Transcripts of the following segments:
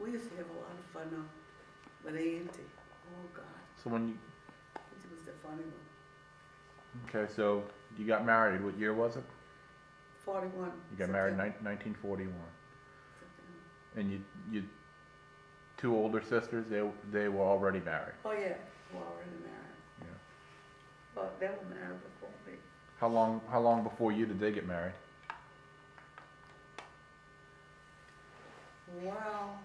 We used to have a lot of fun with Auntie. Oh, God. So when you, Auntie was the funny one. okay, so you got married, what year was it? 41. You got married in September. 1941. September. And you two older sisters, they were already married. Oh, yeah. We're already married. Yeah. But they were married before me. How long before you did they get married? Well,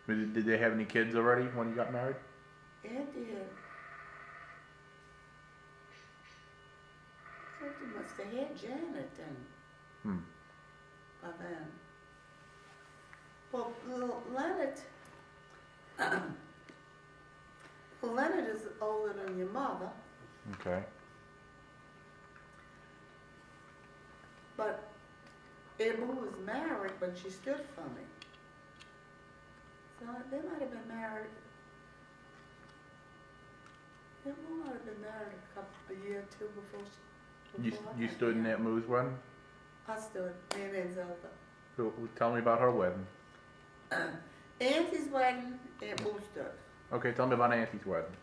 Did they have any kids already when you got married? Auntie had, I think they must have had Janet then, Hmm. by then. Well, Leonard, Leonard is older than your mother, Okay. but Ebu was married when she stood for me. So they might have been married. Ebu might have been married a year or two before she. You stood in Aunt Moo's wedding? I stood, me and Aunt Zelda. Tell me about her wedding. Auntie's wedding, Aunt Boo stood. Okay, tell me about Auntie's wedding.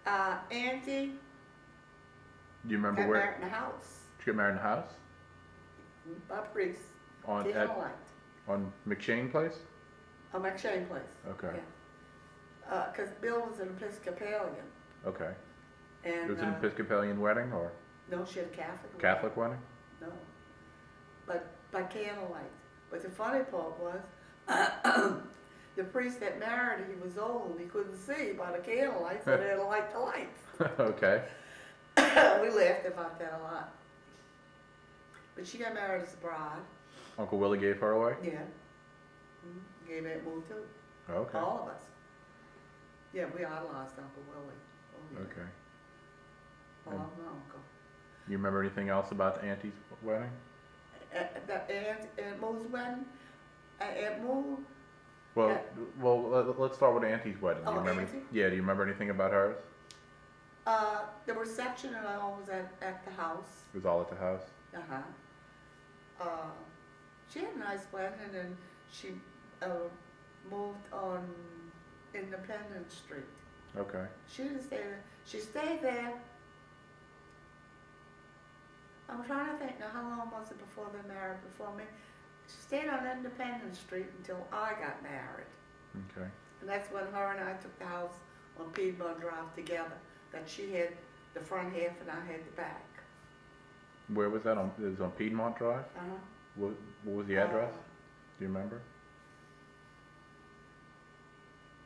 Auntie Do you remember got where? married in the house. Did you get married in the house? By priest. On on McShane Place? On McShane Place. Okay. Yeah. Because Bill was an Episcopalian. Okay. And, It was an Episcopalian wedding or no, she had a Catholic. Catholic wedding? No. But by candlelight. But the funny part was, the priest that married her, he was old and he couldn't see by the candlelight, so they had to light the lights. Okay. We laughed about that a lot. But she got married as a bride. Uncle Willie gave her away? Yeah. Gave Aunt Moo too. Okay. All of us. Yeah, we idolized Uncle Willie. Oh, yeah. Okay. I love my uncle. You remember anything else about the Auntie's wedding? Aunt Moo's wedding? Aunt Moo? Well, let's start with Auntie's wedding. Do you Oh, remember? Auntie? Yeah. Do you remember anything about hers? The reception and all was at the house. It was all at the house. She had a nice wedding and then she moved on Independence Street. Okay. She didn't stay there. She stayed there. I'm trying to think now, how long was it before they married before me? She stayed on Independence Street until I got married. Okay. And that's when her and I took the house on Piedmont Drive together. That she had the front half and I had the back. Where was that? It was on Piedmont Drive? Uh-huh. What was the address? Do you remember?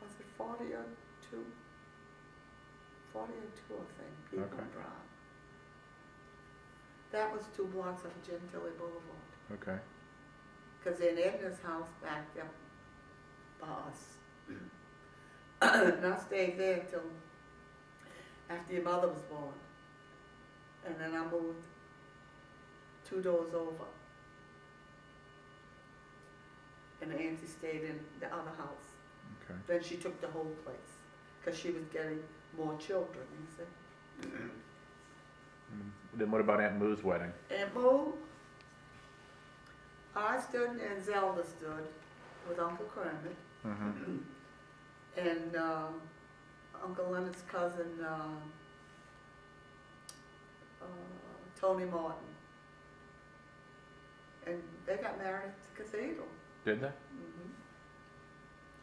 Was it 40 or 2? 40 or 2, I think, Piedmont Okay. Drive. That was 2 blocks of Gentilly Boulevard. Okay. Because then Edna's house backed up by us. And I stayed there till after your mother was born. And then I moved 2 doors over. And Auntie stayed in the other house. Okay. Then she took the whole place because she was getting more children, you see. Then what about Aunt Moo's wedding? Aunt Moo, I stood and Zelda stood with Uncle Kermit. Mm-hmm. And Uncle Leonard's cousin, Tony Martin. And they got married at the cathedral. Did they?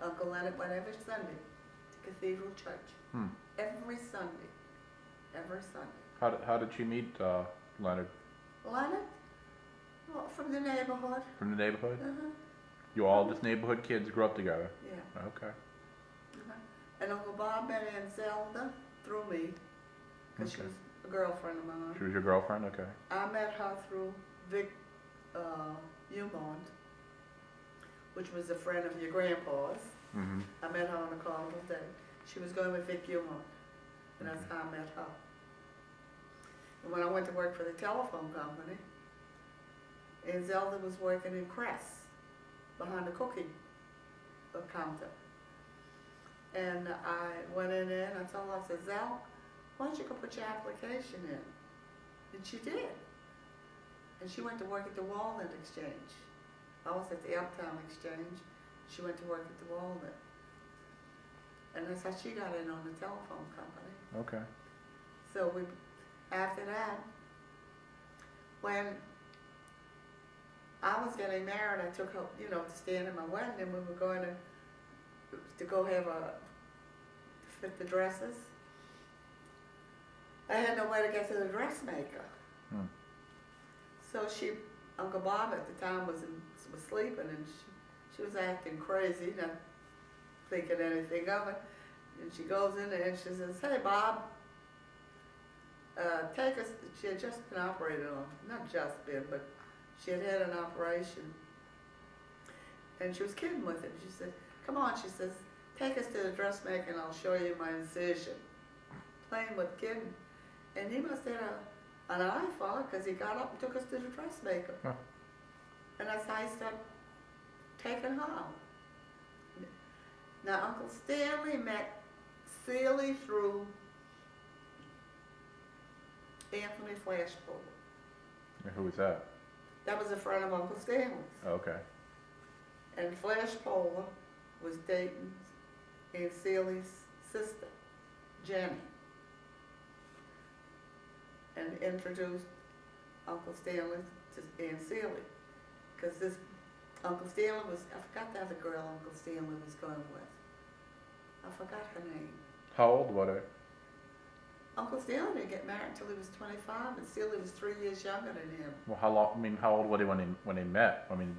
Uncle Leonard went every Sunday to Cathedral Church. Hmm. Every Sunday. Every Sunday. How did she meet Leonard? Leonard? Well, from the neighborhood. From the neighborhood? Uh-huh. You all just neighborhood kids grew up together? Yeah. Okay. Uh-huh. And Uncle Bob met Aunt Zelda through me, because she Okay. was a girlfriend of mine. She was your girlfriend? Okay. I met her through Vic Umont, which was a friend of your grandpa's. Mm-hmm. I met her on a carnival day. She was going with Vic Umont, and that's how I met her. And when I went to work for the telephone company, Aunt Zelda was working in Crais, behind the cookie counter. And I went in there and I told her, I said, Zel, why don't you go put your application in? And she did. And she went to work at the Walnut Exchange. I was at the Uptown Exchange. She went to work at the Walnut. And that's how she got in on the telephone company. Okay. So after that, when I was getting married, I took her, to stand in my wedding, and we were going to go have fit the dresses. I had no way to get to the dressmaker. So Uncle Bob at the time was sleeping, and she was acting crazy, not thinking anything of it. And she goes in there and she says, "Hey, Bob, take us." She had just been operated on, not just been, but she had had an operation. And she was kidding with it. She said, "Come on," she says, "take us to the dressmaker and I'll show you my incision." Playing with kidding. And he must have had an eye for it, because he got up and took us to the dressmaker. Huh. And that's how he started taking her out. Now, Uncle Stanley met Celie through Anthony Flashpool. And who was that? That was a friend of Uncle Stanley's. Okay. And Flashpool was dating Aunt Celie's sister, Jenny, and introduced Uncle Stanley to Aunt Celie. Because this Uncle Stanley was, I forgot the other girl Uncle Stanley was going with. I forgot her name. How old were they? Uncle Stanley didn't get married until he was 25, and Celie was 3 years younger than him. Well, how old were they when they met? I mean,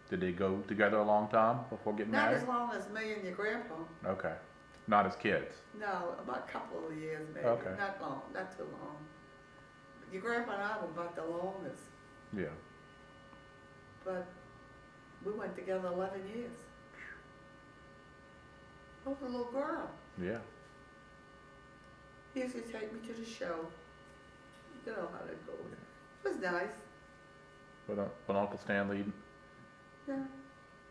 did they go together a long time before getting Not married? as long as me and your grandpa. Okay. Not as kids. No, about a couple of years maybe. Okay. Not long, not too long. Your grandpa and I were about the longest, Yeah. but we went together 11 years. I was a little girl. Yeah. He used to take me to the show. You know how that goes. It was nice. But Uncle Stanley, Yeah.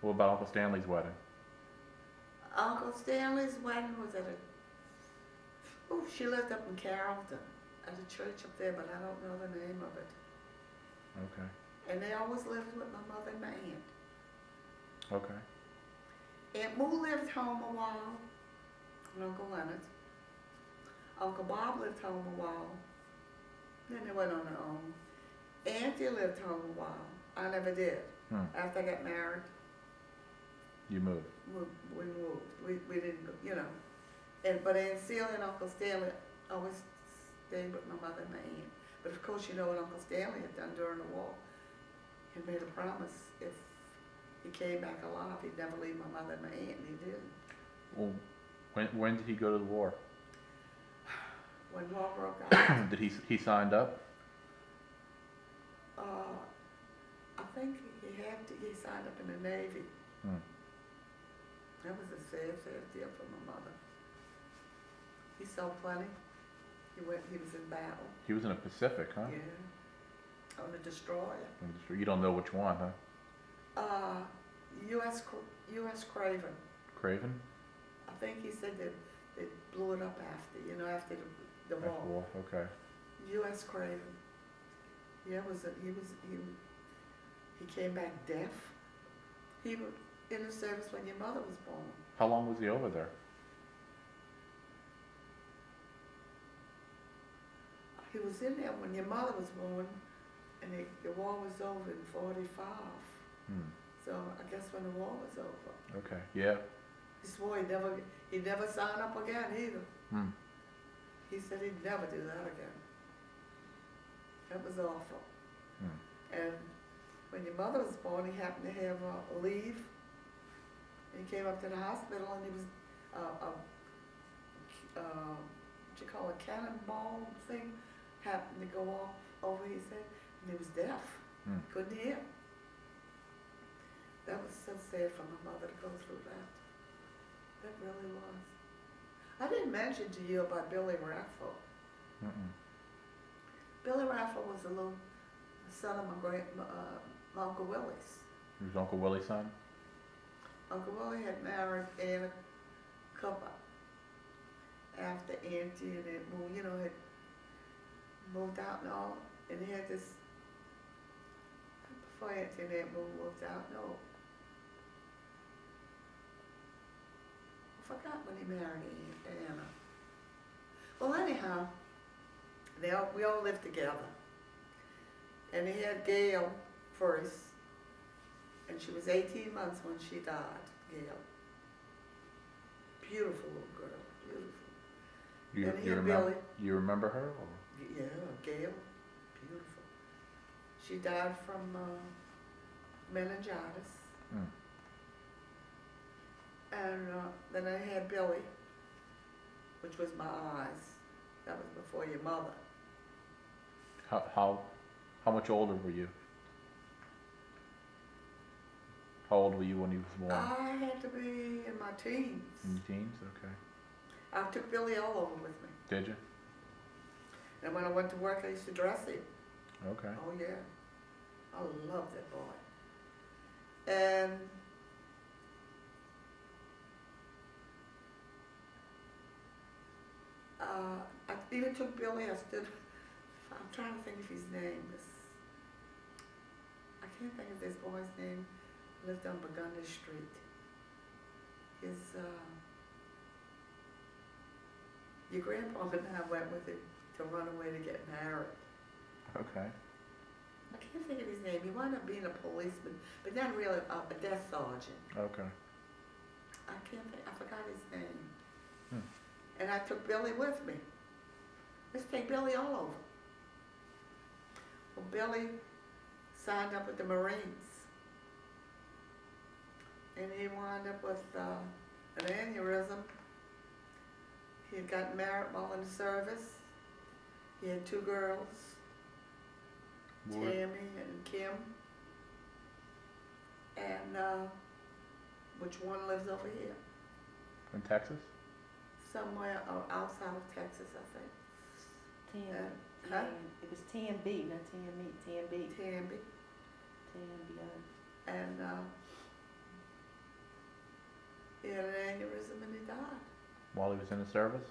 what about Uncle Stanley's wedding? Uncle Stanley's wedding was at she lived up in Carrollton, at a church up there, but I don't know the name of it. Okay. And they always lived with my mother and my aunt. Okay. Aunt Moo lived home a while, and Uncle Leonard. Uncle Bob lived home a while. Then they went on their own. Auntie lived home a while. I never did. After I got married, You moved. we moved. We didn't, but Aunt Celia and Uncle Stanley always stayed with my mother and my aunt. But of course, you know what Uncle Stanley had done during the war. He made a promise if he came back alive, he'd never leave my mother and my aunt, and he didn't. Well, when did he go to the war? When war broke out, Did he signed up? I think he signed up in the Navy. That was a sad deal for my mother. He saw plenty. He was in battle. He was in the Pacific, huh? Yeah. On a destroyer. You don't know which one, huh? U.S. Craven. Craven? I think he said that they blew it up after the war. After war, okay. U.S. Craven. Yeah, he came back deaf. He was in the service when your mother was born. How long was he over there? He was in there when your mother was born, and the war was over in 45. So I guess when the war was over. Okay, yeah. He swore he'd never sign up again either. He said he'd never do that again. That was awful. And when your mother was born, he happened to have a leave. And he came up to the hospital, and he was what you call a cannonball thing happened to go off over his head, and he was deaf. Couldn't hear. That was so sad for my mother to go through that. That really was. I didn't mention to you about Billy Raffle. Billy Raffle was a little son of my Uncle Willie's. He was Uncle Willie's son? Uncle Willie had married Anna Cooper after Auntie and Aunt Moo, had moved out and all, and he had this, I before Auntie and Aunt moved out, no. I forgot when he married Anna. Well, anyhow, we all lived together. And he had Gail first, and she was 18 months when she died, Gail. Beautiful little girl, beautiful. And he had Billy. You remember her? Or? Yeah, Gail, beautiful. She died from meningitis. Mm. And then I had Billy, which was my eyes. That was before your mother. How much older were you? How old were you when he was born? I had to be in my teens. In your teens? Okay. I took Billy all over with me. Did you? And when I went to work, I used to dress him. Okay. Oh, yeah. I loved that boy. And I even took Billy, I'm trying to think of his name. I can't think of this boy's name. He lived on Burgundy Street. Your grandpa and I went with him to run away to get married. Okay. I can't think of his name. He wound up being a policeman, but not really a death sergeant. Okay. I forgot his name. Hmm. And I took Billy with me. Let's take Billy all over. Well, Billy signed up with the Marines. And he wound up with an aneurysm. He had gotten married while in the service. He had 2 girls, Tammy and Kim. And which one lives over here? In Texas? Somewhere outside of Texas, I think. Huh? It was TMB, not TME, TMB. Tammy. TMB. And he had an aneurysm and he died. While he was in the service?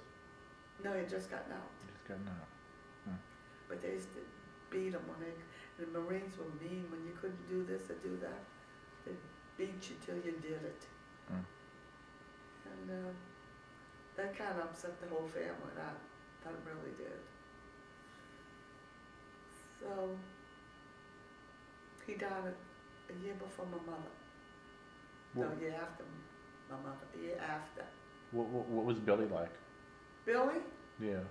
No, he had just gotten out. Just getting out. But they used to beat him the Marines were mean when you couldn't do this or do that. They'd beat you till you did it. Mm. And that kind of upset the whole family. That really did. So he died a year before my mother. What, No, year after my mother. A year after. what was Billy like? Billy? Yeah.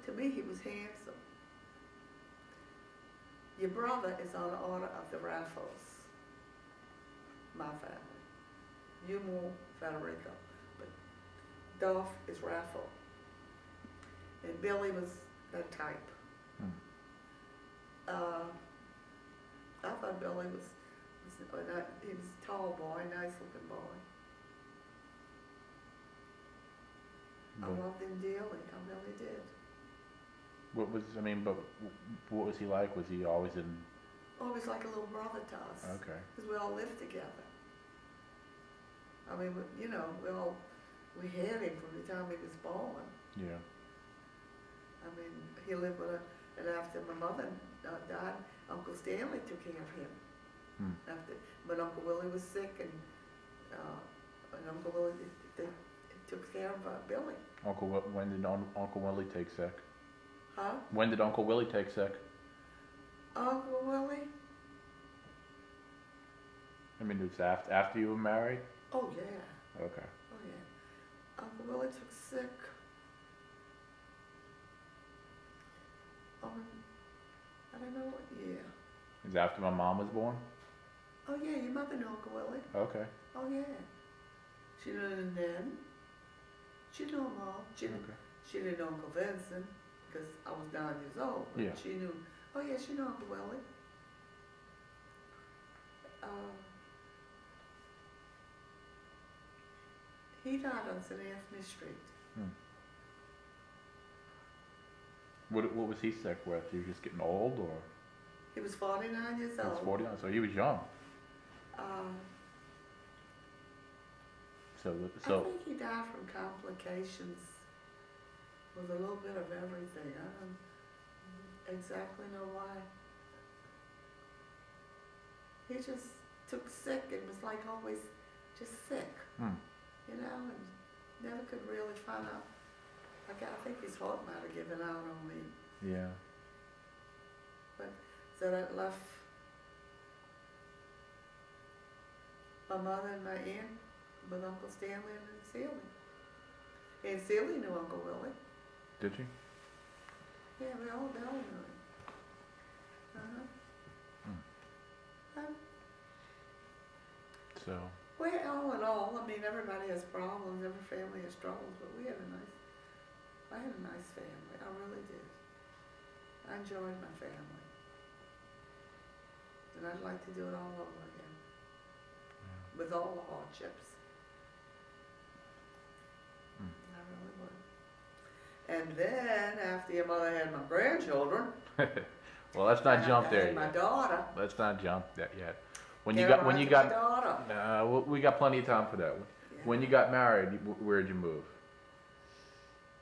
To me, he was handsome. Your brother is on the order of the Raffles, my family. You more Federico, but Dolph is Raffle. And Billy was that type. Hmm. I thought Billy was he was a tall boy, nice looking boy. I loved him dearly, I really did. What was he like? Was he always in? Always like a little brother to us. Okay. Because we all lived together. I mean, we had him from the time he was born. Yeah. I mean, he lived with and after my mother died, Uncle Stanley took care of him. Hmm. But Uncle Willie was sick, and Uncle Willie they took care of Billy. When did Uncle Willie take sick? Huh? When did Uncle Willie take sick? Uncle Willie? I mean, it was after you were married? Oh, yeah. Okay. Oh, yeah. Uncle Willie took sick. I don't know what year. Is it after my mom was born? Oh, yeah, your mother knew Uncle Willie. Okay. Oh, yeah. She knew him then. She knew them all. She didn't know Uncle Vincent, because I was 9 years old. But Yeah. she knew, oh, yeah, she knew Uncle Willie. He died on St. Anthony Street. Hmm. What was he sick with? He was just getting old, or? He was 49 years He was old. 49, so he was young. I think he died from complications with a little bit of everything. exactly know why. He just took sick and was like always just sick, Hmm. you know, and never could really find out. Like, I think his heart might have given out on me. Yeah. So that left my mother and my aunt with Uncle Stanley and Celie. And Celie knew Uncle Willie. Did you? Yeah, they all knew him. So. Well, all in all, I mean, everybody has problems, every family has struggles, but I had a nice family, I really did. I enjoyed my family. And I'd like to do it all over again, with all the hardships. I really would. And then, after your mother had my grandchildren, Well, let's not and jump I there had my yet. daughter. Let's not jump that yet. When Get you got, her when right you to my got, daughter. we got plenty of time for that. Yeah. When you got married, where'd you move?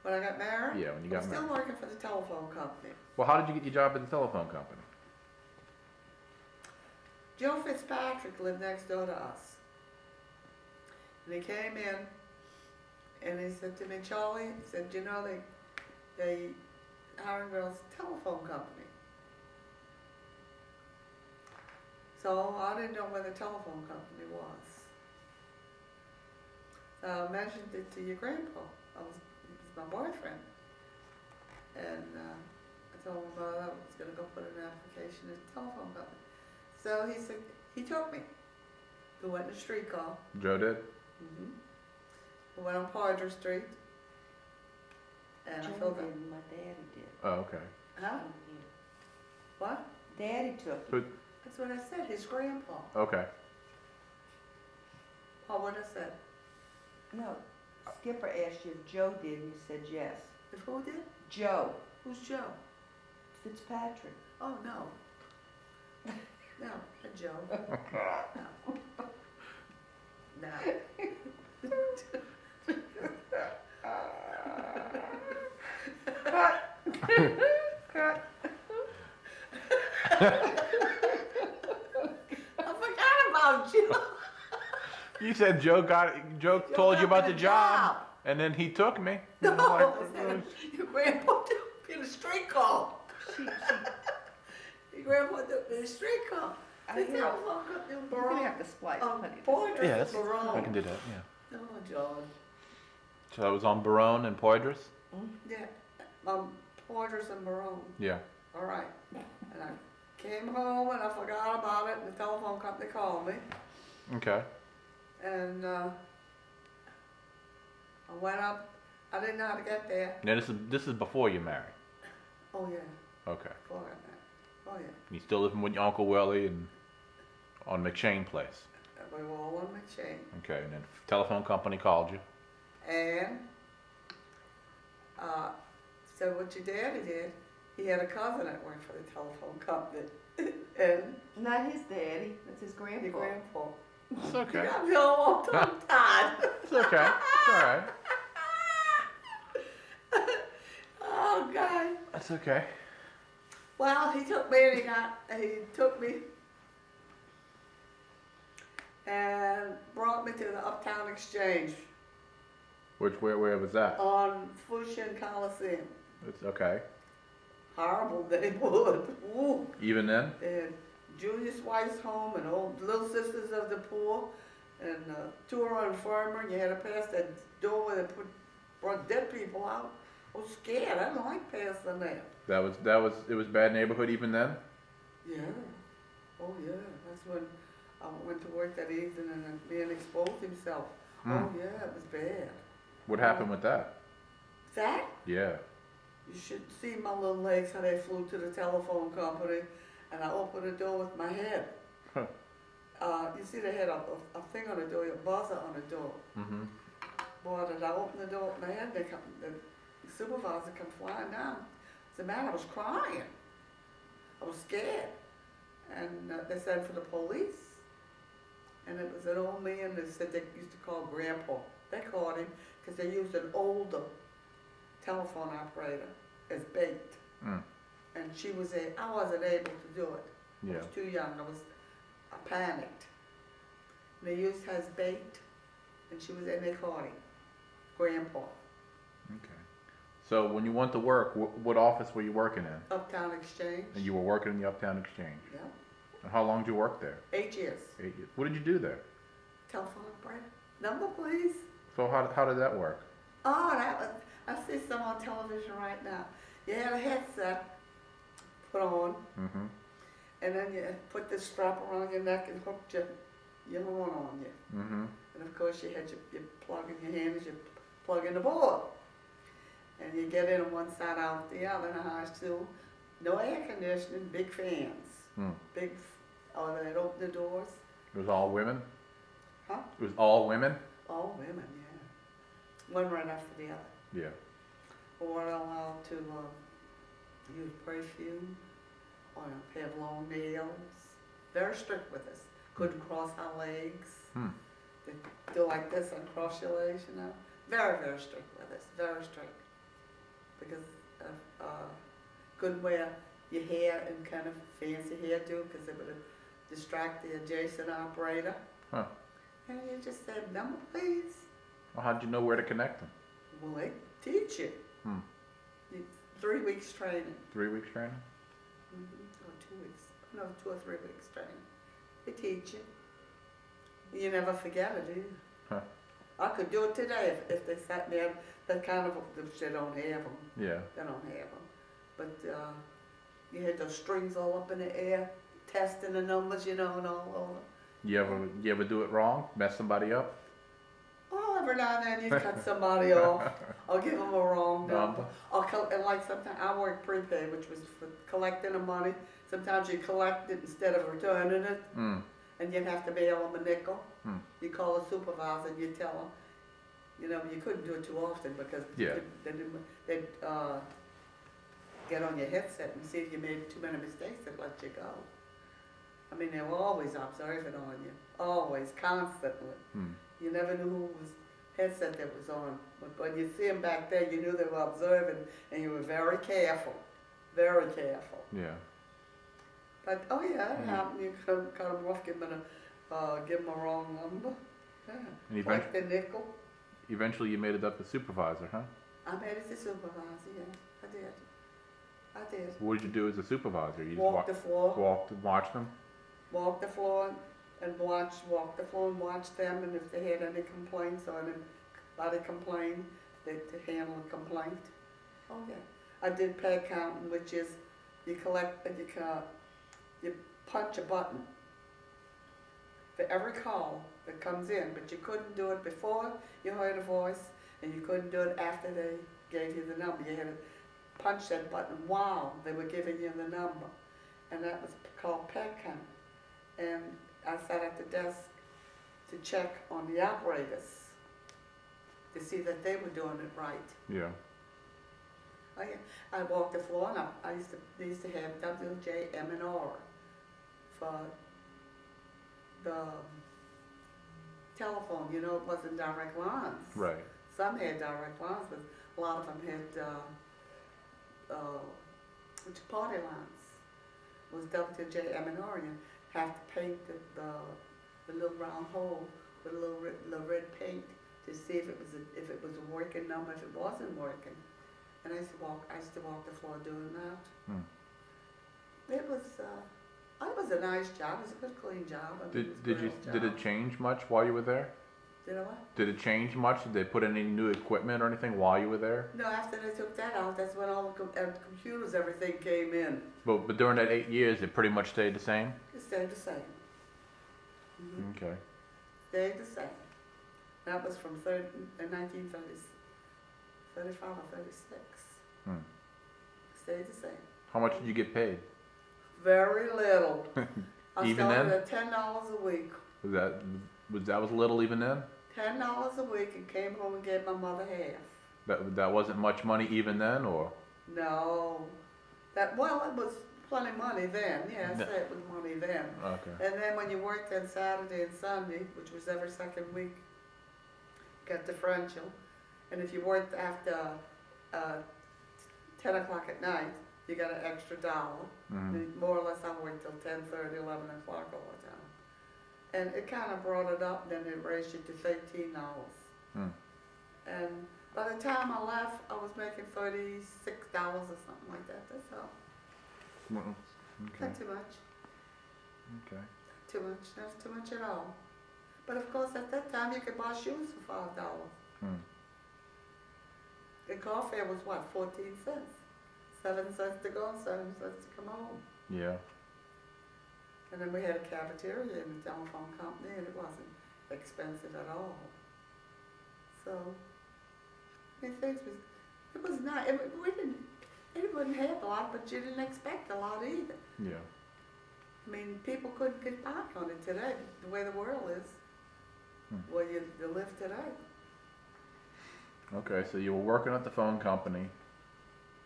When I got married, Yeah, when you I got was married. still working for the telephone company. Well, how did you get your job at the telephone company? Joe Fitzpatrick lived next door to us. And he came in and he said to me, Charlie, he said, you know, they Harringville's telephone company. So I didn't know where the telephone company was. So I mentioned it to your grandpa. He was my boyfriend. And I told him about I was going to go put an application at the telephone company. So he said, he took me. We went in a streetcar. Joe did? We went on Poydras Street. And I Joe filled out. didn't, my daddy did. Oh, okay. Huh? What? Daddy took Who- it. That's what I said, his grandpa. Okay. Oh, what I said? No, Skipper asked you if Joe did, and you said yes. If who did? Joe Who's Joe? Fitzpatrick. Oh, no. No, not Joe. No. No. I forgot about you. You said Joe told you about the job, and then he took me. No, And I'm like, I said, your grandpa took me in a streetcar. Your grandpa took me in a streetcar. The telephone company in You're gonna have Baron. to splice, honey. Poydras Yeah, and Baron. I can do that, yeah. Oh, John. So that was on Barone and Poydras? Yeah, Poydras and Baron. Yeah. All right. And I came home and I forgot about it, and the telephone company called me. Okay. And I went up. I didn't know how to get there. Now this is before you married. Oh, yeah. Okay. Before I met. Oh, yeah. You still living with your Uncle Willie and on McShane Place. We were all on McShane. Okay, and then telephone company called you. And so what your daddy did, he had a cousin that worked for the telephone company. And Not his daddy, that's his grandpa. your grandpa. It's okay. I'm the old tongue-tied. It's okay. It's all right. Oh, God. That's okay. Well, he took me and brought me to the Uptown Exchange Where was that? on Flushing Coliseum. It's okay. Horrible neighborhood. Ooh. Even then? And Julius Weiss Home and old Little Sisters of the Poor and Tour Infirmary. You had to pass that door where they brought dead people out. I was scared. I didn't like passing there. It was bad neighborhood even then? Yeah. Oh, yeah. That's when I went to work that evening and the man exposed himself. Oh, yeah, it was bad. What happened with that? That? Yeah. You should see my little legs, how they flew to the telephone company, and I opened the door with my head. Huh. You see they had a thing on the door, a buzzer on the door. Mm-hmm. Boy, did I open the door with my head, the supervisor come flying down. As a matter, I was crying. I was scared. And they sent for the police. And it was an old man that said they used to call Grandpa. They called him because they used an older telephone operator as bait. Mm. and I wasn't able to do it. I Yeah. was too young, I panicked. And they used her as bait, and she was in their party, Grandpa, Okay. So when you went to work, what office were you working in? Uptown Exchange. And you were working in the Uptown Exchange. Yeah, And how long did you work there? 8 years. 8 years. What did you do there? Telephone operator. Number, please. So how did that work? Oh, I see some on television right now. You had a headset put on, Mm-hmm. and then you put this strap around your neck and hooked your horn on you. Mm-hmm. And of course you had your plug in your hand as you plug in the board. And you get in on one side, out the other, in a high school. No air conditioning, big fans. Mm. They'd open the doors. It was all women? Huh? It was all women? All women, yeah. One right after the other. Yeah. Or allowed to use perfume, or have long nails. Very strict with us. Couldn't cross our legs. Hmm. They do like this and cross your legs, you know. Very, very strict with us. Very strict. Because couldn't wear your hair in kind of fancy hairdo because it would distract the adjacent operator. Huh. And you just said, number please. Well, how'd you know where to connect them? Well, they teach you. Hmm. 3 weeks training. 3 weeks training? Or 2 weeks. No, 2 or 3 weeks training. They teach you. You never forget it, do you? Huh. I could do it today if they sat me down. That kind of, they don't have them. Yeah. They don't have them. But you had those strings all up in the air, testing the numbers, you know, and all over. You ever do it wrong? Mess somebody up? Oh, every now and then you cut somebody off. I'll give them a wrong number. And like sometimes I work prepaid, which was for collecting the money. Sometimes you collect it instead of returning it, Mm. and you'd have to bail them a nickel. Hmm. You call the supervisor and you tell them. You know, you couldn't do it too often because Yeah. they'd get on your headset and see if you made too many mistakes, they'd let you go. I mean, they were always observing on you, always, constantly. Hmm. You never knew who was headset that was on. But when you see them back there, you knew they were observing, and you were very careful, very careful. Yeah. But oh yeah, it Mm. happened. You cut them off, give them a wrong number. Yeah. And Collect the nickel. eventually you made it up to supervisor, huh? I made it to supervisor. Yeah, I did. I did. What did you do as a supervisor? You Walk the floor. watch them? Walk the floor and walk the floor and watch them, and if they had any complaints or anybody complained, to handle a complaint. Oh yeah. I did peg counting, which is you collect and you punch a button for every call that comes in, but you couldn't do it before you heard a voice, and you couldn't do it after they gave you the number. You had to punch that button while they were giving you the number, and that was called peg count. And I sat at the desk to check on the operators to see that they were doing it right. Yeah. Oh yeah, I walked the floor, and they used to have WJM&R for the telephone. You know, it wasn't direct lines. Right. Some had direct lines, but a lot of them had party lines. It was WJM&R, and you have to paint the little round hole with a little red paint to see if it was a working number, if it wasn't working. And I used to walk the floor doing that. Hmm. It was a nice job. It was a good, clean job. I mean, Did it change much while you were there? Did I what? Did it change much? Did they put any new equipment or anything while you were there? No, after they took that out, that's when all the computers, everything came in. But during that 8 years, it pretty much stayed the same? It stayed the same. Mm-hmm. Okay. Stayed the same. That was from 1935 or 36. Hmm. Stayed the same. How much did you get paid? Very little. I Even started then? at $10 a week. Was that little even then? $10 a week, and came home and gave my mother half. That wasn't much money even then, or? No. It was plenty of money then. Yeah, I say it was money then. Okay. And then when you worked on Saturday and Sunday, which was every second week, got differential. And if you worked after 10 o'clock at night, you got an extra $1. More or less, I worked till 10:30, 11 o'clock all the time. And it kind of brought it up, then it raised it to $13. And by the time I left, I was making $36 or something like that, that's all. Well, okay. Not too much, Okay. too much, not too much at all. But of course, at that time, you could buy shoes for $5. The car fare was what, 14 cents? 7 cents to go and 7 cents to come home. Yeah. And then we had a cafeteria in the telephone company, and it wasn't expensive at all. So, I mean, it was not, it wouldn't have a lot, but you didn't expect a lot either. Yeah. I mean, people couldn't get by on it today, the way the world is, where you live today. Okay, so you were working at the phone company,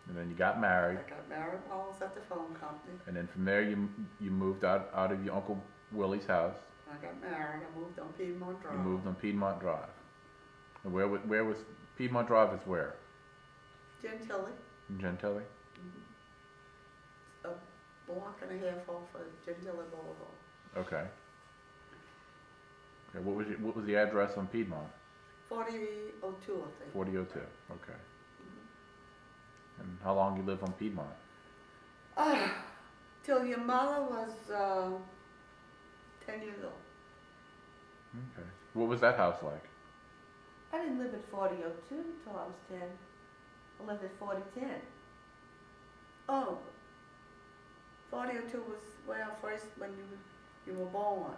and then you got married, I got married while I was at the phone company. and then from there you moved out of your Uncle Willie's house. I got married, I moved on Piedmont Drive. You moved on Piedmont Drive. And where was Piedmont Drive? Is where? Gentilly, In Gentilly. a block and a half off of Gentilly Boulevard. Okay. Okay. What was the address on Piedmont? 4002, I think. 4002. Okay. And how long you live on Piedmont? Till your mother was 10 years old. Okay. What was that house like? I didn't live at 4002 until I was 10. I lived at 4010. Oh, 4002 was when you were born.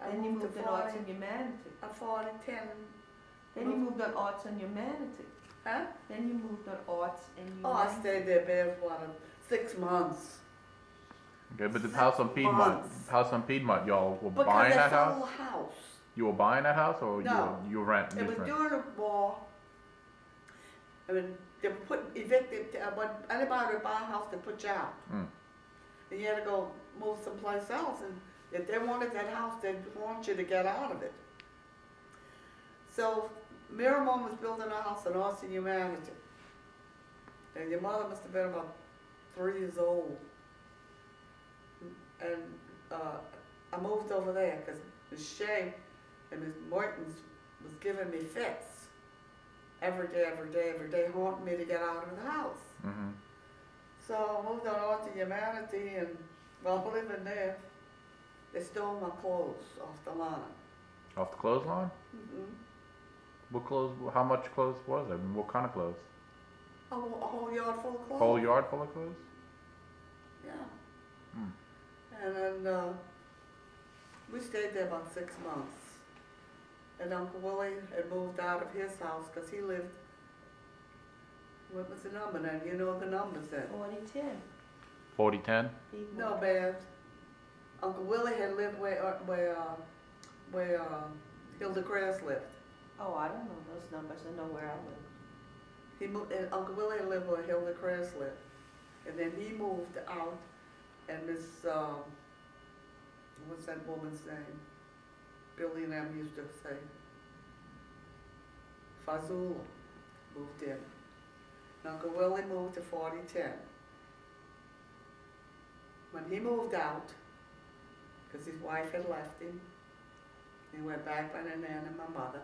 Then you moved on Arts and Humanity. 4010. Then you moved on Arts and Humanity. Huh? Then you moved on Arts and Oh, I Humanity. stayed there bare 6 months. Okay, but the 6 house on Piedmont, y'all were Because buying they that sold house? the house. You were buying that house, or No. you were renting? It was during the war. I mean, they were evicted, but anybody would buy a house, they put you out. And you had to go move someplace else, and if they wanted that house, they'd want you to get out of it. So, Miramon was building a house in Arts and Humanity. And your mother must have been about 3 years old. And I moved over there because Ms. Shea and Ms. Morton's was giving me fits every day, haunting me to get out of the house. So I moved on Arts and Humanity, and while living there, they stole my clothes off the line. Off the clothesline? What clothes? How much clothes was it? I mean, what kind of clothes? A whole yard full of clothes. Whole yard full of clothes? Yeah. And then we stayed there about 6 months. And Uncle Willie had moved out of his house because he lived, what was the number then? You know the numbers then. 4010. 4010? No, bad. Uncle Willie had lived where Hilda Crais lived. Oh, I don't know those numbers. I know where I live. He moved, and Uncle Willie lived where Hilda Crais lived. And then he moved out, and this, what's that woman's name? Billy and them used to say. Fazula moved in. And Uncle Willie moved to 4010. When he moved out, because his wife had left him, he went back by the nan and my mother.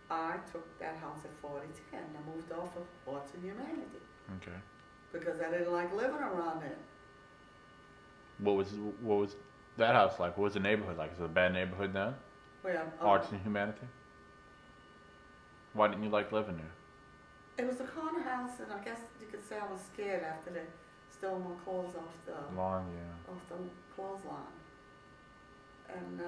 I took that house at 4010. I moved off of Arts and Humanity Okay. because I didn't like living around there. What was that house like? What was the neighborhood like? Is it a bad neighborhood then? Well, Arts and Humanity? Why didn't you like living there? it was a corner house, and I guess you could say I was scared after they stole my clothes off the Lawn, yeah. clothesline. And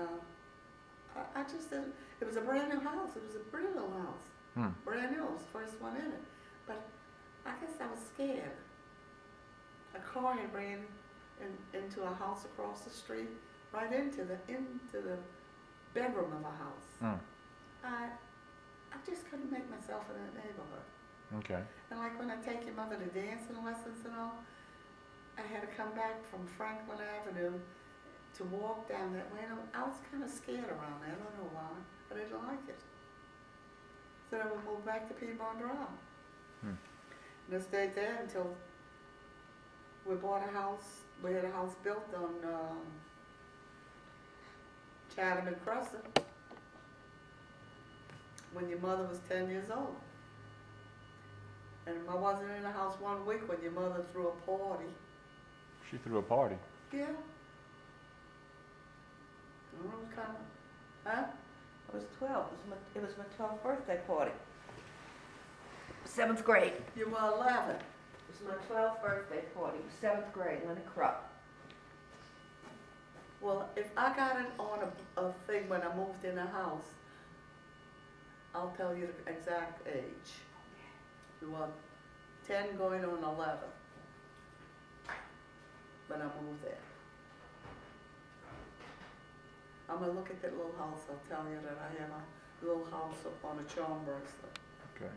I just didn't. It was a brand new house. It was a brand new house. Brand new. It was the first one in it. But I guess I was scared. A car had ran into a house across the street, right into the bedroom of a house. I just couldn't make myself in that neighborhood. Okay. And like when I take your mother to dancing lessons and all, I had to come back from Franklin Avenue to walk down that way. And I was kind of scared around there. I don't know why. I didn't like it. So then we moved back to Piedmont Drive. And I stayed there until we bought a house. We had a house built on Chatham and Crescent when your mother was 10 years old. And I wasn't in the house 1 week when your mother threw a party. She threw a party. Yeah. I don't know what kind of, huh? I was 12. It was my 12th birthday party. 7th grade. You were 11. It was my 12th birthday party. 7th grade, Lenny Krupp. Well, if I got it on a thing when I moved in the house, I'll tell you the exact age. You were 10 going on 11 when I moved there. I'm gonna look at that little house. I'll tell you that I have a little house up on a charm bracelet. Okay.